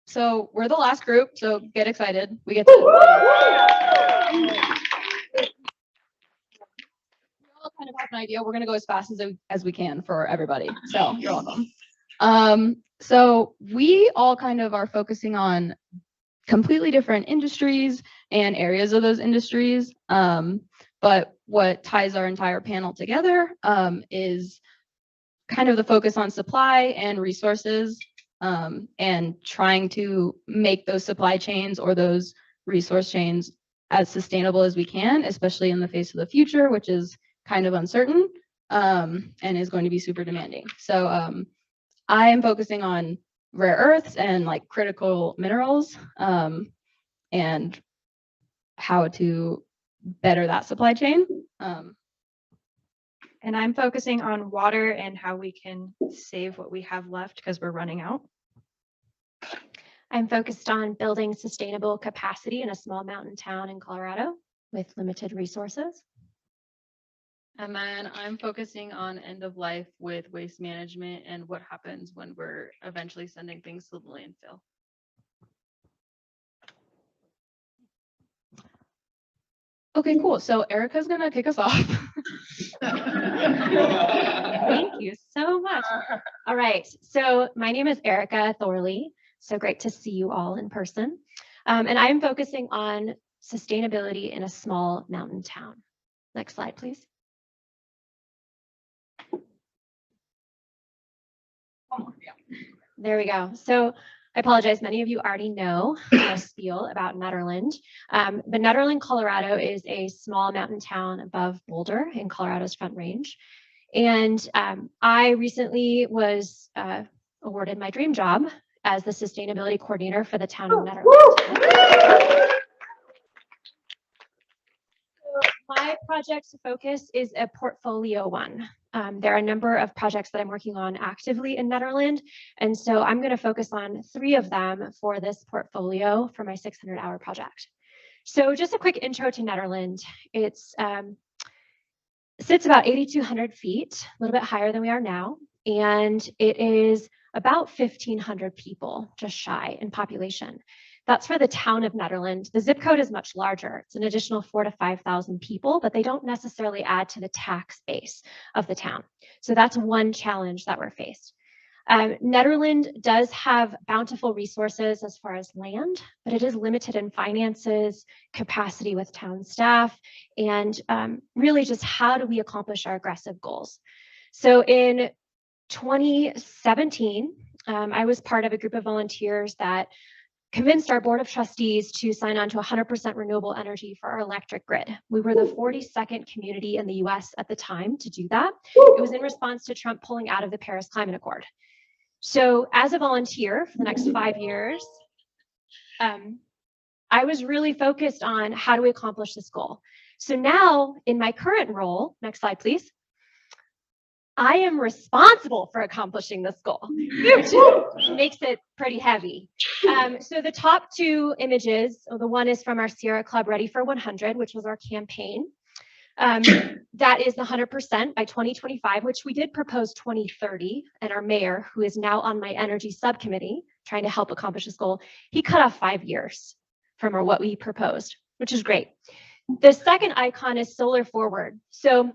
So we're the last group, so get excited. We get to we all kind of have an idea. We're gonna go as fast as we can for everybody. So you're welcome. So we all kind of are focusing on completely different industries and areas of those industries. But what ties our entire panel together is kind of the focus on supply and resources, and trying to make those supply chains or those resource chains as sustainable as we can, especially in the face of the future, which is kind of uncertain, and is going to be super demanding. So I am focusing on rare earths and like critical minerals, and how to better that supply chain. And I'm focusing on water and how we can save what we have left because we're running out. I'm focused on building sustainable capacity in a small mountain town in Colorado with limited resources. And then I'm focusing on end of life with waste management and what happens when we're eventually sending things to the landfill. Okay, cool. So Eryka's gonna kick us off. Thank you so much. All right. So my name is Eryka Thorley. So great to see you all in person. And I'm focusing on sustainability in a small mountain town. Next slide, please. There we go. So I apologize. Many of you already know a spiel about Nederland. But Nederland, Colorado is a small mountain town above Boulder in Colorado's Front Range. And I recently was awarded my dream job as the sustainability coordinator for the town of Nederland. My project's focus is a portfolio one. There are a number of projects that I'm working on actively in Nederland, and so I'm going to focus on 3 of them for this portfolio for my 600-hour project. So just a quick intro to Nederland. It's sits about 8,200 feet, a little bit higher than we are now, and it is about 1,500 people, just shy in population. That's for the town of Nederland. The zip code is much larger. It's an additional 4,000 to 5,000 people, but they don't necessarily add to the tax base of the town. So that's one challenge that we're faced. Nederland does have bountiful resources as far as land, but it is limited in finances, capacity with town staff, and really just how do we accomplish our aggressive goals. So in 2017, I was part of a group of volunteers that convinced our board of trustees to sign on to 100% renewable energy for our electric grid. We were the 42nd community in the US at the time to do that. It was in response to Trump pulling out of the Paris Climate Accord. So as a volunteer for the next 5 years, I was really focused on how do we accomplish this goal. So now in my current role, next slide, please. I am responsible for accomplishing this goal, which makes it pretty heavy. So the top 2 images, the one is from our Sierra Club Ready for 100, which was our campaign. That is the 100% by 2025, which we did propose 2030. And our mayor, who is now on my energy subcommittee, trying to help accomplish this goal, he cut off 5 years from what we proposed, which is great. The second icon is solar forward. So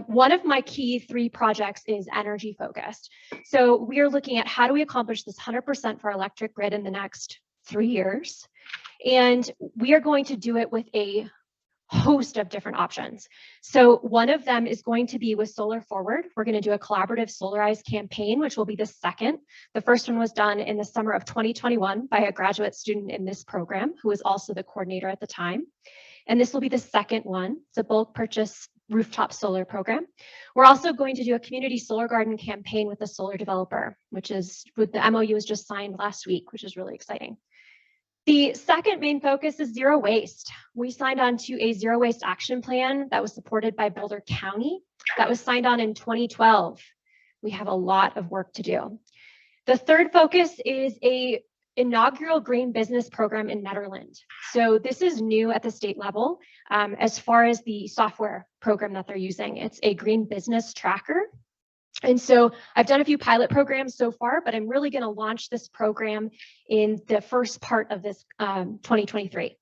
one of my key 3 projects is energy focused. So we are looking at how do we accomplish this 100% for our electric grid in the next 3 years. And we are going to do it with a host of different options. So one of them is going to be with Solar Forward. We're going to do a collaborative solarized campaign, which will be the second. The first one was done in the summer of 2021 by a graduate student in this program, who was also the coordinator at the time. And this will be the second one. It's a bulk purchase rooftop solar program. We're also going to do a community solar garden campaign with a solar developer, which is with the MOU was just signed last week, which is really exciting. The second main focus is zero waste. We signed on to a zero waste action plan that was supported by Boulder County. That was signed on in 2012. We have a lot of work to do. The third focus is a inaugural green business program in Nederland. So this is new at the state level as far as the software program that they're using. It's a green business tracker. And so I've done a few pilot programs so far, but I'm really going to launch this program in the first part of this 2023.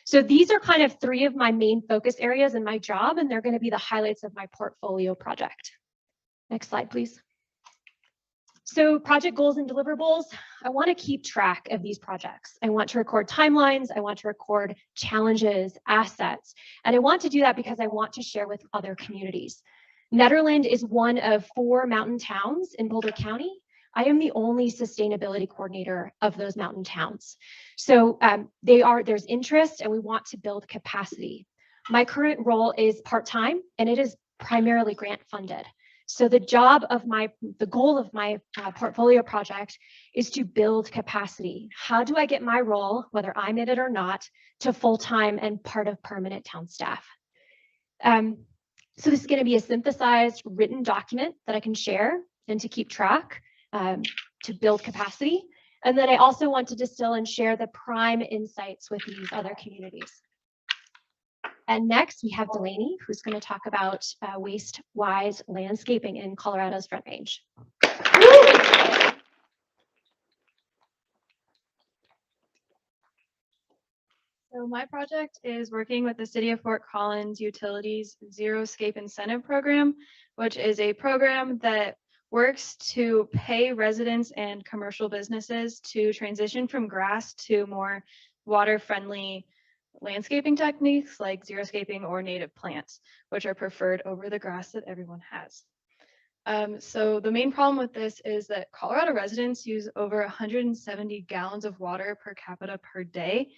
So these are kind of 3 of my main focus areas in my job, and they're going to be the highlights of my portfolio project. Next slide, please. So project goals and deliverables, I want to keep track of these projects. I want to record timelines. I want to record challenges, assets, and I want to do that because I want to share with other communities. Nederland is one of 4 mountain towns in Boulder County. I am the only sustainability coordinator of those mountain towns. So there's interest and we want to build capacity. My current role is part-time and it is primarily grant funded. So the goal of my portfolio project is to build capacity. How do I get my role, whether I'm in it or not, to full-time and part of permanent town staff? So this is going to be a synthesized written document that I can share and to keep track to build capacity. And then I also want to distill and share the prime insights with these other communities. And next we have Delaney, who's going to talk about waste-wise landscaping in Colorado's Front Range. So my project is working with the City of Fort Collins Utilities Zeroscape Incentive Program, which is a program that works to pay residents and commercial businesses to transition from grass to more water-friendly landscaping techniques like xeriscaping or native plants, which are preferred over the grass that everyone has. So the main problem with this is that Colorado residents use over 170 gallons of water per capita per day,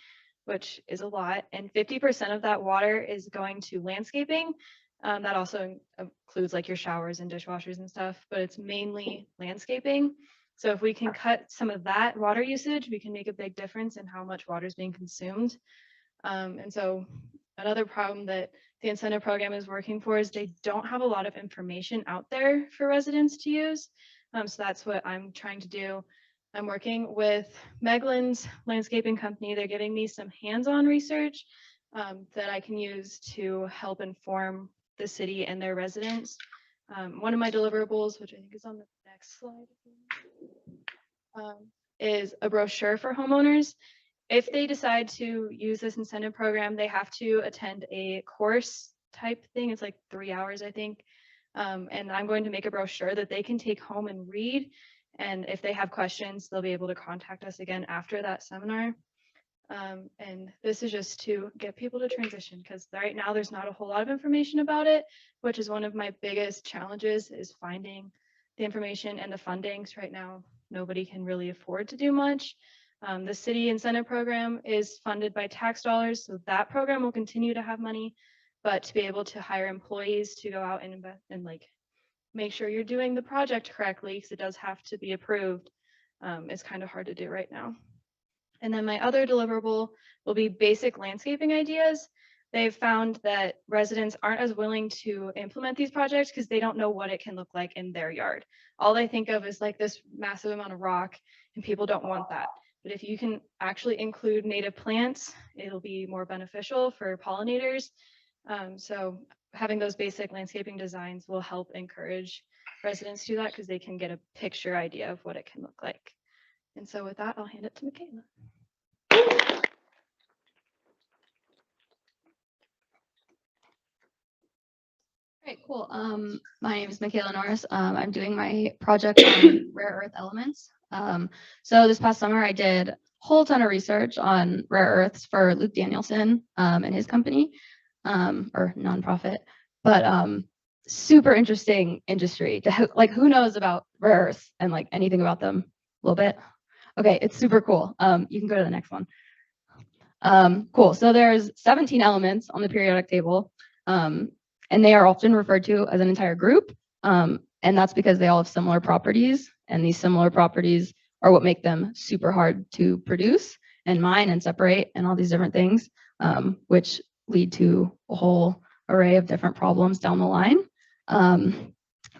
which is a lot, and 50% of that water is going to landscaping. That also includes like your showers and dishwashers and stuff, but it's mainly landscaping. So if we can cut some of that water usage, we can make a big difference in how much water is being consumed. And so another problem that the incentive program is working for is they don't have a lot of information out there for residents to use. So that's what I'm trying to do. I'm working with Meglin's landscaping company. They're giving me some hands-on research that I can use to help inform the city and their residents. One of my deliverables, which I think is on the next slide, is a brochure for homeowners. If they decide to use this incentive program, they have to attend a course type thing. It's like 3 hours, I think. And I'm going to make a brochure that they can take home and read. And if they have questions, they'll be able to contact us again after that seminar. And this is just to get people to transition, because right now there's not a whole lot of information about it, which is one of my biggest challenges, is finding the information and the fundings. Right now, nobody can really afford to do much. The city incentive program is funded by tax dollars, so that program will continue to have money, but to be able to hire employees to go out and invest and like make sure you're doing the project correctly, because it does have to be approved, is kind of hard to do right now. And then my other deliverable will be basic landscaping ideas. They've found that residents aren't as willing to implement these projects because they don't know what it can look like in their yard. All they think of is like this massive amount of rock, and people don't want that. But if you can actually include native plants, it'll be more beneficial for pollinators. So having those basic landscaping designs will help encourage residents to do that, because they can get a picture idea of what it can look like. And so with that, I'll hand it to Michaela. All right, cool. My name is Michaela Norris. I'm doing my project on rare earth elements. So this past summer, I did a whole ton of research on rare earths for Luke Danielson and his company, or nonprofit, but super interesting industry. Like, who knows about rare earths and like anything about them? A little bit. Okay, it's super cool. You can go to the next one. Cool. So there's 17 elements on the periodic table. And they are often referred to as an entire group. And that's because they all have similar properties. And these similar properties are what make them super hard to produce and mine and separate and all these different things, which lead to a whole array of different problems down the line.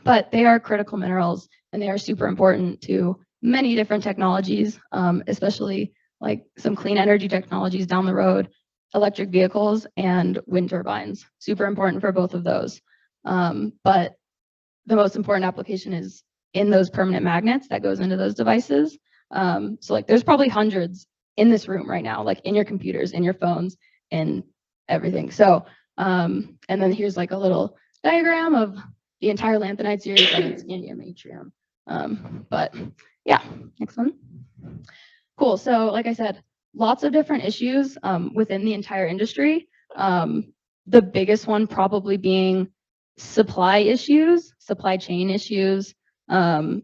But they are critical minerals, and they are super important to many different technologies, especially like some clean energy technologies down the road, electric vehicles and wind turbines. Super important for both of those. But the most important application is in those permanent magnets that goes into those devices. So like there's probably hundreds in this room right now, like in your computers, in your phones, and everything. So, and then here's like a little diagram of the entire lanthanide series and its indium atrium. But yeah, next one. Cool. So like I said, lots of different issues within the entire industry. The biggest one probably being supply issues, supply chain issues, and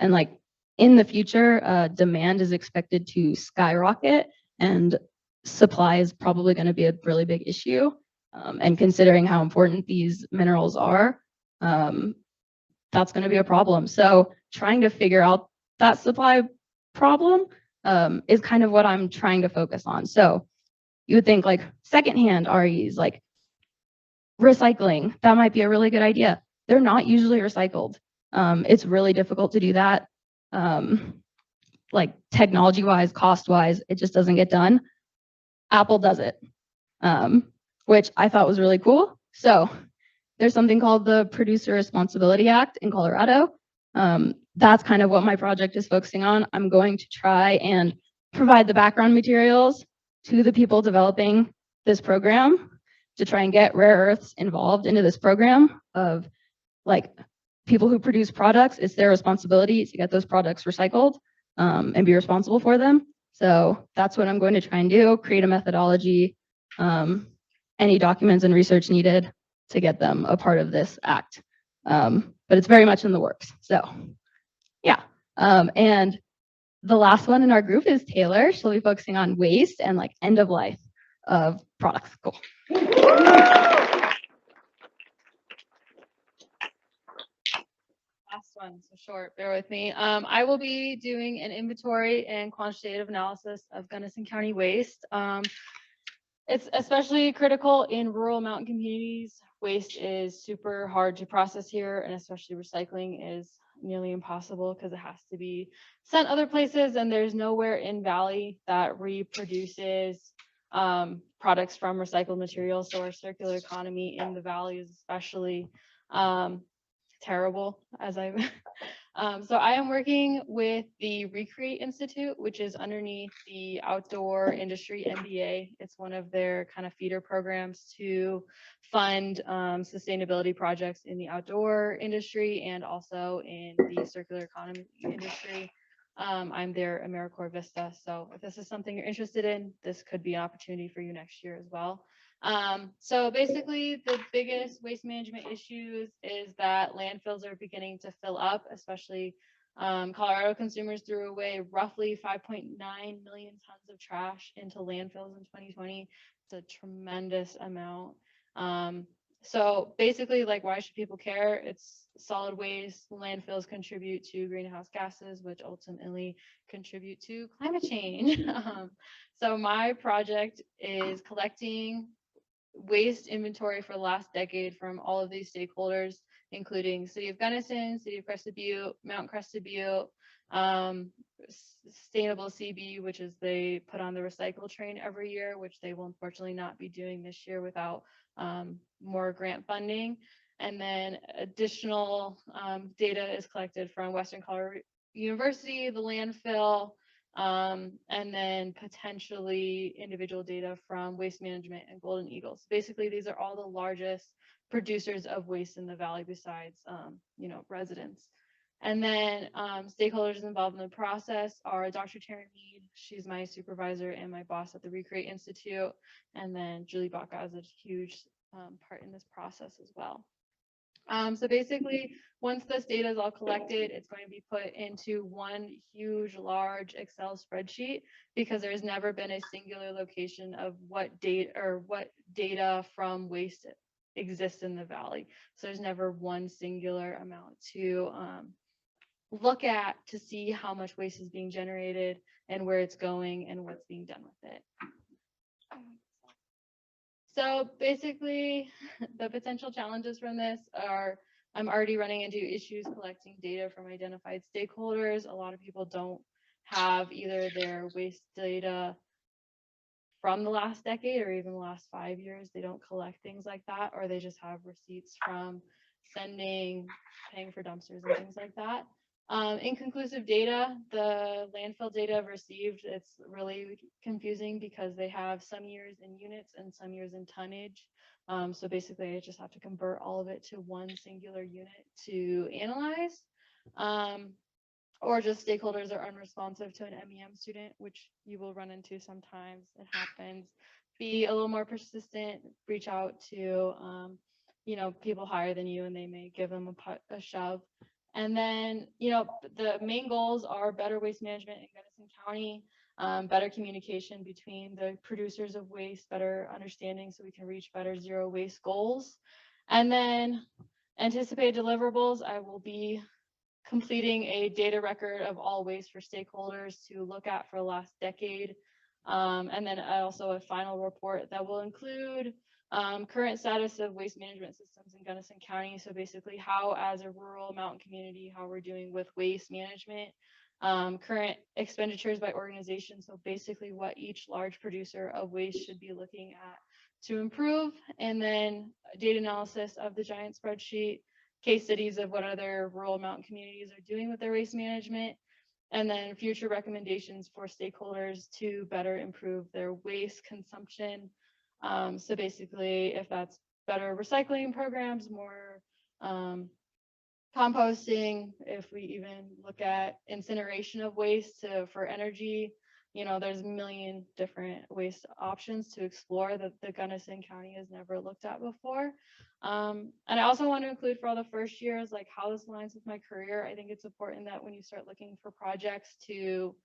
like in the future, demand is expected to skyrocket, and supply is probably going to be a really big issue. And considering how important these minerals are, that's going to be a problem. So trying to figure out that supply problem is kind of what I'm trying to focus on. So you would think like secondhand REs, like recycling, that might be a really good idea. They're not usually recycled. It's really difficult to do that. Like technology-wise, cost-wise, it just doesn't get done. Apple does it, which I thought was really cool. So there's something called the Producer Responsibility Act in Colorado. That's kind of what my project is focusing on. I'm going to try and provide the background materials to the people developing this program to try and get rare earths involved into this program of like people who produce products. It's their responsibility to get those products recycled and be responsible for them. So that's what I'm going to try and do, create a methodology, any documents and research needed to get them a part of this act. But it's very much in the works. So yeah. And the last one in our group is Taylor. She'll be focusing on waste and like end of life of products. Cool. Last one, so short, bear with me. I will be doing an inventory and quantitative analysis of Gunnison County waste. It's especially critical in rural mountain communities. Waste is super hard to process here, and especially recycling is nearly impossible because it has to be sent other places, and there's nowhere in Valley that reproduces products from recycled materials. So our circular economy in the Valley is especially terrible, as I've so I am working with the Recreate Institute, which is underneath the Outdoor Industry MBA. It's one of their kind of feeder programs to fund sustainability projects in the outdoor industry and also in the circular economy industry. I'm their AmeriCorps Vista. So if this is something you're interested in, this could be an opportunity for you next year as well. So basically the biggest waste management issues is that landfills are beginning to fill up, especially Colorado consumers threw away roughly 5.9 million tons of trash into landfills in 2020. It's a tremendous amount. So basically, like, why should people care? It's solid waste. Landfills contribute to greenhouse gases, which ultimately contribute to climate change. So my project is collecting waste inventory for the last decade from all of these stakeholders, including City of Gunnison, City of Crested Butte, Mount Crested Butte, Sustainable CB, which is they put on the recycle train every year, which they will unfortunately not be doing this year without more grant funding. And then additional data is collected from Western Colorado University, the landfill, and then potentially individual data from Waste Management and Golden Eagles. Basically, these are all the largest producers of waste in the valley besides, residents. And then stakeholders involved in the process are Dr. Taryn Mead. She's my supervisor and my boss at the Recreate Institute. And then Julie Baca has a huge part in this process as well. So basically, once this data is all collected, it's going to be put into one huge, large Excel spreadsheet because there's never been a singular location of what data from waste exists in the valley. So there's never one singular amount to look at to see how much waste is being generated and where it's going and what's being done with it. So basically, the potential challenges from this are I'm already running into issues collecting data from identified stakeholders. A lot of people don't have either their waste data from the last decade or even the last 5 years. They don't collect things like that, or they just have receipts from sending, paying for dumpsters and things like that. Inconclusive data, the landfill data I've received, it's really confusing because they have some years in units and some years in tonnage. So basically I just have to convert all of it to one singular unit to analyze. Or just stakeholders are unresponsive to an MEM student, which you will run into sometimes. It happens. Be a little more persistent, reach out to, people higher than you, and they may give them a shove. And then, the main goals are better waste management in Gunnison County, better communication between the producers of waste, better understanding so we can reach better zero waste goals. And then anticipated deliverables, I will be completing a data record of all waste for stakeholders to look at for the last decade. And then also a final report that will include current status of waste management systems in Gunnison County. So basically how, as a rural mountain community, how we're doing with waste management, current expenditures by organization. So basically what each large producer of waste should be looking at to improve, and then data analysis of the giant spreadsheet, case studies of what other rural mountain communities are doing with their waste management, and then future recommendations for stakeholders to better improve their waste consumption. So basically, if that's better recycling programs, more composting, if we even look at incineration of waste for energy, there's a million different waste options to explore that the Gunnison County has never looked at before. And I also want to include for all the first years, like how this aligns with my career. I think it's important that when you start looking for projects to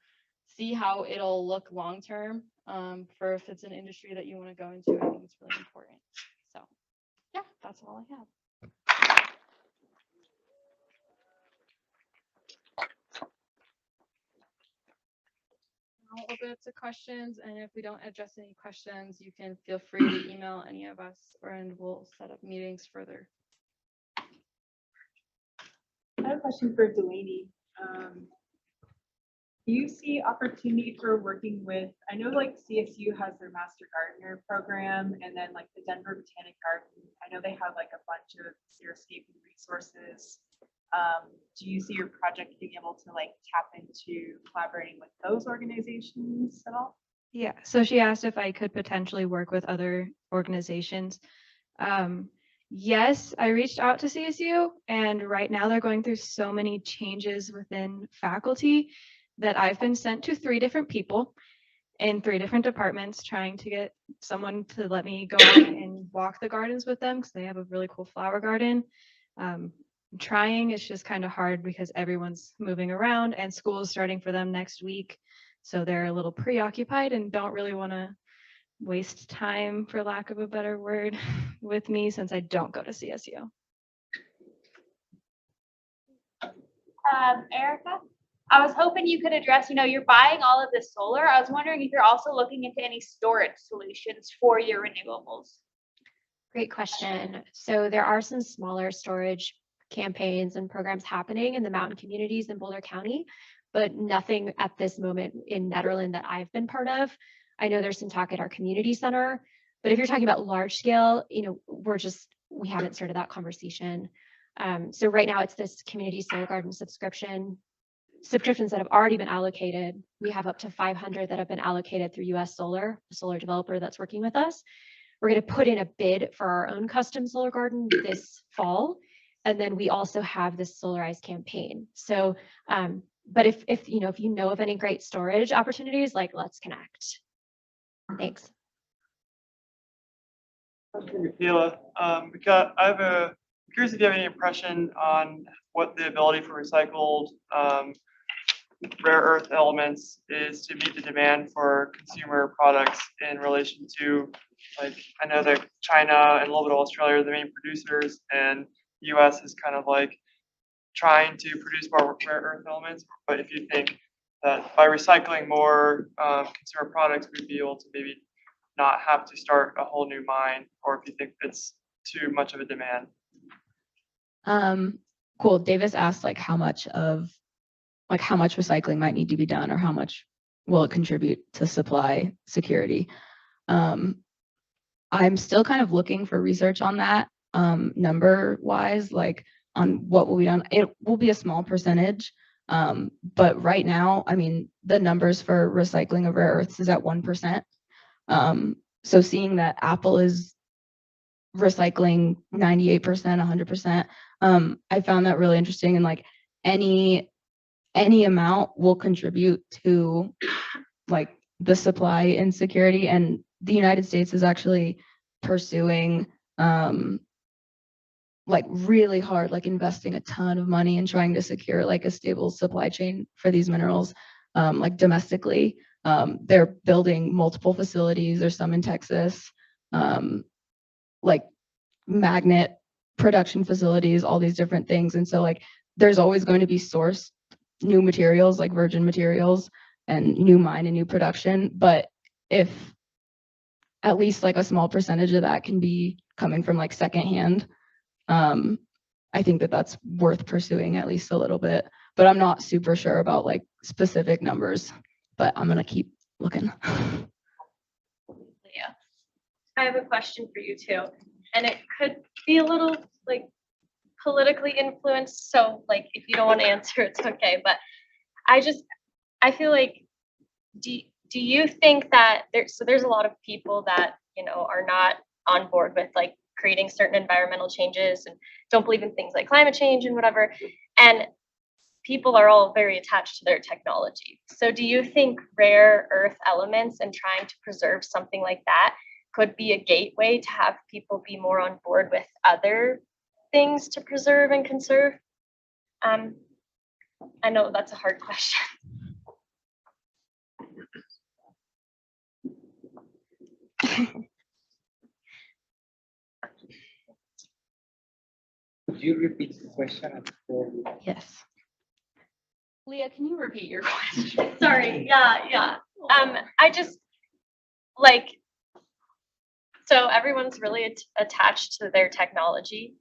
see how it'll look long-term, for if it's an industry that you want to go into. I think it's really important. So yeah, that's all I have. I'll open it to questions, and if we don't address any questions, you can feel free to email any of us, and we'll set up meetings further. I have a question for Delaney. Do you see opportunity for working with, I know like CSU has their Master Gardener program, and then like the Denver Botanic Garden, I know they have like a bunch of xeriscaping resources. Do you see your project being able to like tap into collaborating with those organizations at all? Yeah, so she asked if I could potentially work with other organizations. Yes, I reached out to CSU, and right now they're going through so many changes within faculty that I've been sent to 3 different people in 3 different departments, trying to get someone to let me go out and walk the gardens with them because they have a really cool flower garden. Trying, it's just kind of hard because everyone's moving around and school is starting for them next week. So they're a little preoccupied and don't really want to waste time, for lack of a better word, with me since I don't go to CSU. Eryka, I was hoping you could address, you're buying all of this solar. I was wondering if you're also looking into any storage solutions for your renewables. Great question. So there are some smaller storage campaigns and programs happening in the mountain communities in Boulder County, but nothing at this moment in Nederland that I've been part of. I know there's some talk at our community center, but if you're talking about large scale, we haven't started that conversation. So right now it's this community solar garden subscriptions that have already been allocated. We have up to 500 that have been allocated through US Solar, a solar developer that's working with us. We're going to put in a bid for our own custom solar garden this fall. And then we also have this Solarize campaign. So, but if you know of any great storage opportunities, let's connect. Thanks. Michaela, I'm curious if you have any impression on what the ability for recycled rare earth elements is to meet the demand for consumer products in relation to, I know that China and a little bit of Australia are the main producers, and the US is kind of trying to produce more rare earth elements. But if you think that by recycling more consumer products, we'd be able to maybe not have to start a whole new mine, or if you think it's too much of a demand. Cool. Davis asked how much recycling might need to be done, or how much will it contribute to supply security. I'm still kind of looking for research on that. number wise, like on what will be done. It will be a small percentage. But right now, I mean, the numbers for recycling of rare earths is at 1%. So seeing that Apple is recycling 98%, 100%, I found that really interesting. And like any amount will contribute to like the supply insecurity. And the United States is actually pursuing like really hard, like investing a ton of money and trying to secure like a stable supply chain for these minerals, like domestically. They're building multiple facilities. There's some in Texas, like magnet production facilities, all these different things. And so like there's always going to be sourced new materials, like virgin materials and new mine and new production. But if at least like a small percentage of that can be coming from like secondhand, I think that that's worth pursuing at least a little bit, but I'm not super sure about like specific numbers, but I'm gonna keep looking. Yeah. I have a question for you too, and it could be a little like politically influenced, so like if you don't want to answer, it's okay, but I feel like, do you think that there's a lot of people that, you know, are not on board with like creating certain environmental changes and don't believe in things like climate change and whatever, and people are all very attached to their technology. So do you think rare earth elements and trying to preserve something like that could be a gateway to have people be more on board with other things to preserve and conserve? I know that's a hard question. Could you repeat the question? Yes. Leah, can you repeat your question? Sorry, yeah. I just like, so everyone's really attached to their technology,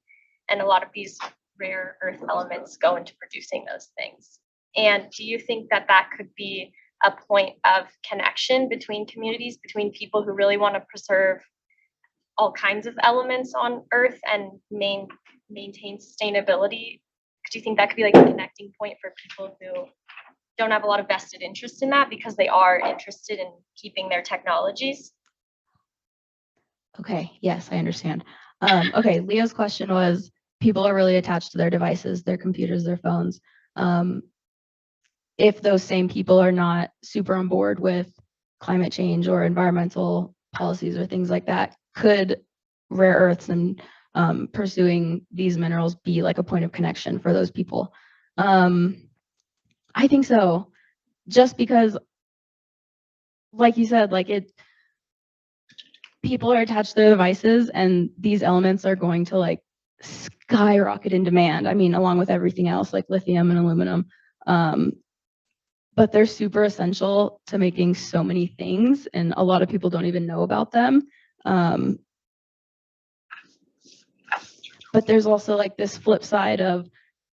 and a lot of these rare earth elements go into producing those things. And do you think that that could be a point of connection between communities, between people who really want to preserve all kinds of elements on Earth and maintain sustainability? Do you think that could be like a connecting point for people who don't have a lot of vested interest in that because they are interested in keeping their technologies? Okay, yes, I understand. Okay, Leo's question was, people are really attached to their devices, their computers, their phones. If those same people are not super on board with climate change or environmental policies or things like that, could rare earths and pursuing these minerals be like a point of connection for those people? I think so, just because, like you said, like people are attached to their devices, and these elements are going to like skyrocket in demand. I mean, along with everything else like lithium and aluminum. But they're super essential to making so many things, and a lot of people don't even know about them. But there's also like this flip side of,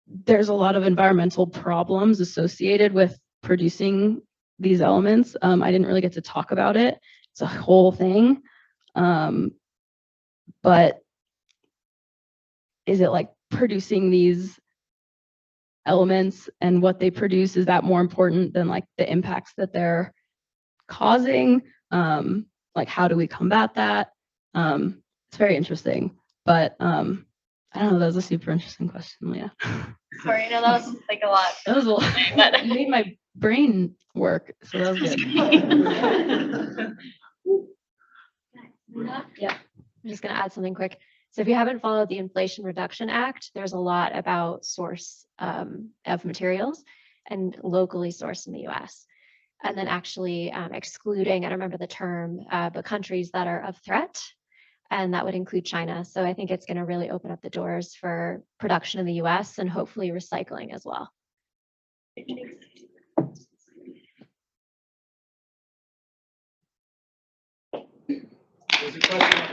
there's a lot of environmental problems associated with producing these elements. I didn't really get to talk about it. It's a whole thing. But is it like producing these elements and what they produce, is that more important than like the impacts that they're causing? Like, how do we combat that? It's very interesting, but I don't know, that was a super interesting question, Leah. Sorry, no, that was like a lot. That was a lot. It made my brain work, so that was good. Yeah, I'm just going to add something quick. So if you haven't followed the Inflation Reduction Act, there's a lot about source of materials and locally sourced in the US. And then actually excluding, I don't remember the term, but countries that are of threat, and that would include China. So I think it's going to really open up the doors for production in the US and hopefully recycling as well. There's a question